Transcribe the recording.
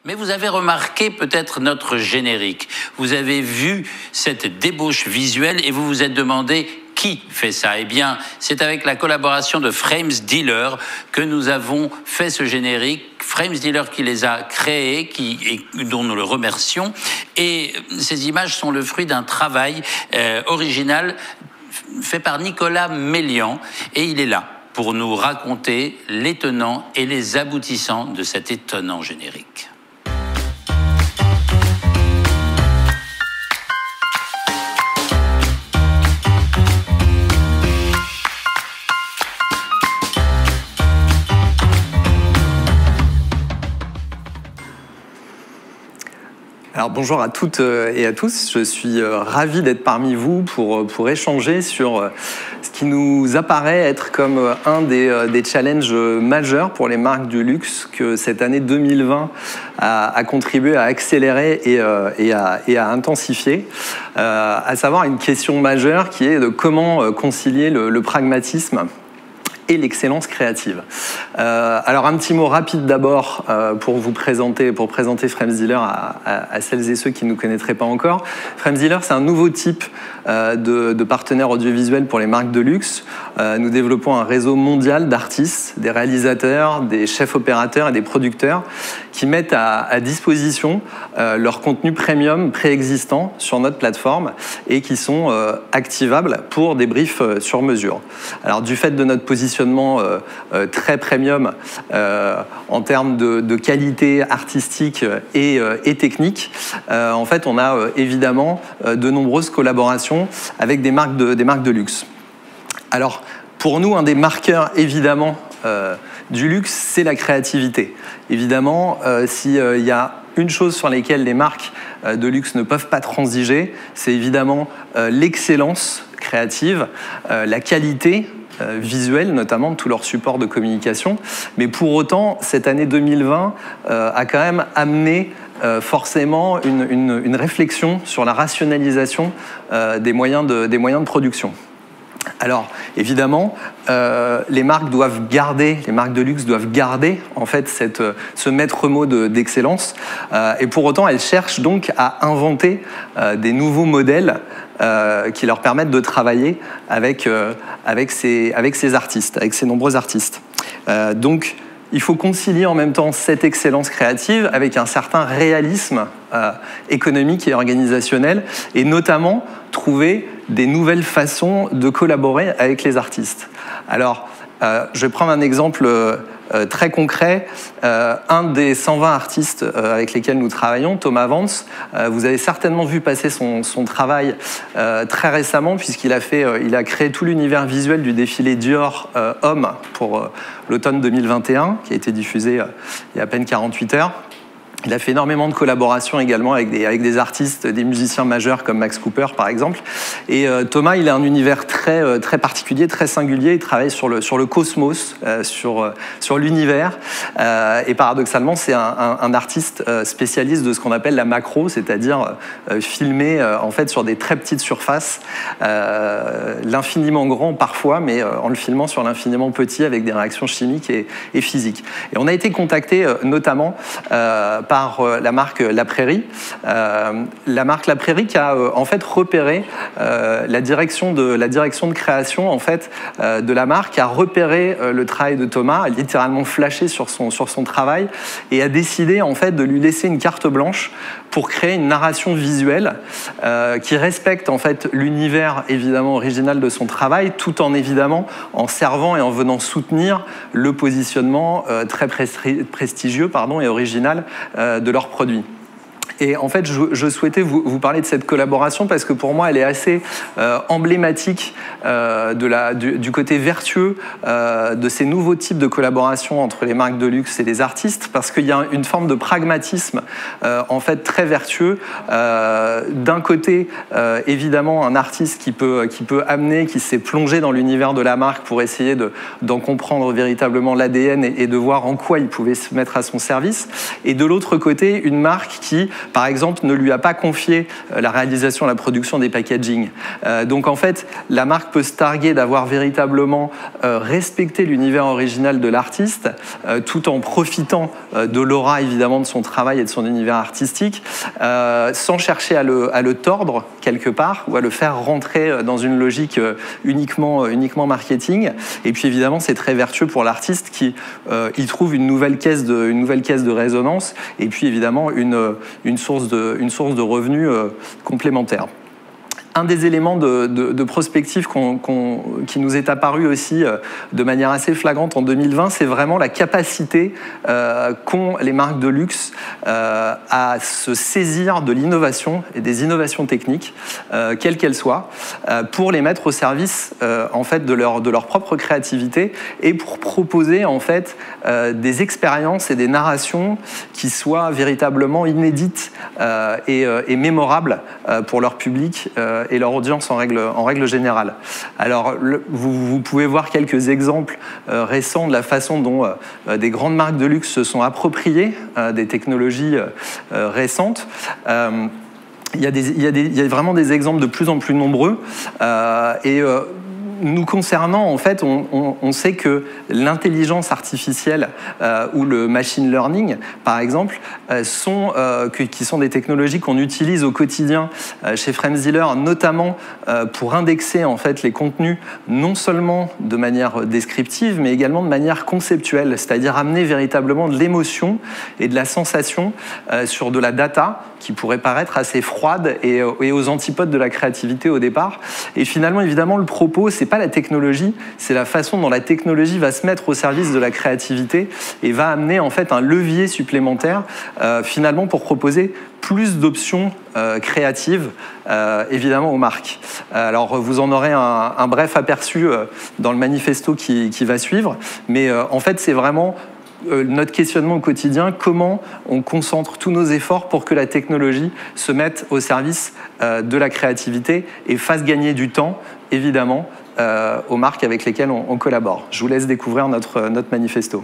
Mais vous avez remarqué peut-être notre générique. Vous avez vu cette débauche visuelle et vous vous êtes demandé qui fait ça. Eh bien, c'est avec la collaboration de Frames Dealer que nous avons fait ce générique. Frames Dealer qui les a créés, dont nous le remercions. Et ces images sont le fruit d'un travail original fait par Nicolas Mélian. Et il est là pour nous raconter les tenants et les aboutissants de cet étonnant générique. Alors bonjour à toutes et à tous, je suis ravi d'être parmi vous pour échanger sur ce qui nous apparaît être comme un des challenges majeurs pour les marques du luxe que cette année 2020 a contribué à accélérer et à intensifier, à savoir une question majeure qui est de comment concilier le pragmatisme et l'excellence créative. Alors un petit mot rapide d'abord pour présenter Frames Dealer à celles et ceux qui ne nous connaîtraient pas encore. Frames Dealer, c'est un nouveau type de partenaire audiovisuel pour les marques de luxe. Nous développons un réseau mondial d'artistes, des réalisateurs, des chefs opérateurs et des producteurs qui mettent à disposition leur contenu premium préexistant sur notre plateforme et qui sont activables pour des briefs sur mesure. Alors du fait de notre positionnement très premium en termes de qualité artistique et technique, en fait on a évidemment de nombreuses collaborations avec des marques de luxe. Alors pour nous, un des marqueurs évidemment du luxe, c'est la créativité. Évidemment, s'il y a une chose sur laquelle les marques de luxe ne peuvent pas transiger, c'est évidemment l'excellence créative, la qualité visuelle, notamment de tous leurs supports de communication. Mais pour autant, cette année 2020 a quand même amené forcément une réflexion sur la rationalisation des moyens de production. Alors, évidemment, les marques de luxe doivent garder en fait ce maître mot d'excellence, et pour autant, elles cherchent donc à inventer des nouveaux modèles qui leur permettent de travailler avec ces artistes, avec ces nombreux artistes. Donc, il faut concilier en même temps cette excellence créative avec un certain réalisme économique et organisationnel, et notamment trouver des nouvelles façons de collaborer avec les artistes. Alors, je vais prendre un exemple très concret. Un des 120 artistes avec lesquels nous travaillons, Thomas Vance, vous avez certainement vu passer son travail très récemment, puisqu'il a créé tout l'univers visuel du défilé Dior Homme pour l'automne 2021, qui a été diffusé il y a à peine 48 heures. Il a fait énormément de collaborations également avec des artistes, des musiciens majeurs comme Max Cooper par exemple. Et Thomas, il a un univers très particulier, très singulier. Il travaille sur le cosmos, sur l'univers. Et paradoxalement, c'est un artiste spécialiste de ce qu'on appelle la macro, c'est-à-dire filmer en fait sur des très petites surfaces, l'infiniment grand parfois, mais en le filmant sur l'infiniment petit avec des réactions chimiques et physiques. Et on a été contacté notamment par la marque La Prairie. La marque La Prairie qui a en fait repéré la direction de création en fait de la marque, a repéré le travail de Thomas, a littéralement flashé sur son travail et a décidé en fait de lui laisser une carte blanche pour créer une narration visuelle qui respecte en fait l'univers évidemment original de son travail, tout en évidemment en servant et en venant soutenir le positionnement très prestigieux et original de leurs produits. Et en fait, je souhaitais vous parler de cette collaboration parce que pour moi, elle est assez emblématique du côté vertueux de ces nouveaux types de collaboration entre les marques de luxe et les artistes, parce qu'il y a une forme de pragmatisme en fait très vertueux. D'un côté, évidemment, un artiste qui peut amener, qui s'est plongé dans l'univers de la marque pour essayer d'en comprendre véritablement l'ADN et de voir en quoi il pouvait se mettre à son service. Et de l'autre côté, une marque qui par exemple, ne lui a pas confié la réalisation, la production des packaging. Donc en fait, la marque peut se targuer d'avoir véritablement respecté l'univers original de l'artiste, tout en profitant de l'aura évidemment de son travail et de son univers artistique, sans chercher à le tordre quelque part ou à le faire rentrer dans une logique uniquement marketing. Et puis évidemment, c'est très vertueux pour l'artiste qui y trouve une nouvelle caisse de résonance et puis évidemment une source de revenus complémentaire. Un des éléments de prospective qui nous est apparu aussi de manière assez flagrante en 2020, c'est vraiment la capacité qu'ont les marques de luxe à se saisir de l'innovation et des innovations techniques, quelles qu'elles soient, pour les mettre au service en fait de leur propre créativité et pour proposer en fait des expériences et des narrations qui soient véritablement inédites et mémorables pour leur public et leur audience en règle générale. Alors, vous pouvez voir quelques exemples récents de la façon dont des grandes marques de luxe se sont appropriées des technologies récentes. Il y a vraiment des exemples de plus en plus nombreux nous concernant, en fait, on sait que l'intelligence artificielle ou le machine learning, par exemple, qui sont des technologies qu'on utilise au quotidien chez FramesDealer, notamment pour indexer en fait les contenus, non seulement de manière descriptive, mais également de manière conceptuelle, c'est-à-dire amener véritablement de l'émotion et de la sensation sur de la data qui pourrait paraître assez froide et aux antipodes de la créativité au départ. Et finalement, évidemment, le propos, c'est pas la technologie, c'est la façon dont la technologie va se mettre au service de la créativité et va amener en fait un levier supplémentaire finalement pour proposer plus d'options créatives évidemment aux marques. Alors vous en aurez un bref aperçu dans le manifesto qui va suivre, mais en fait c'est vraiment notre questionnement au quotidien, comment on concentre tous nos efforts pour que la technologie se mette au service de la créativité et fasse gagner du temps, évidemment, aux marques avec lesquelles on collabore. Je vous laisse découvrir notre manifesto.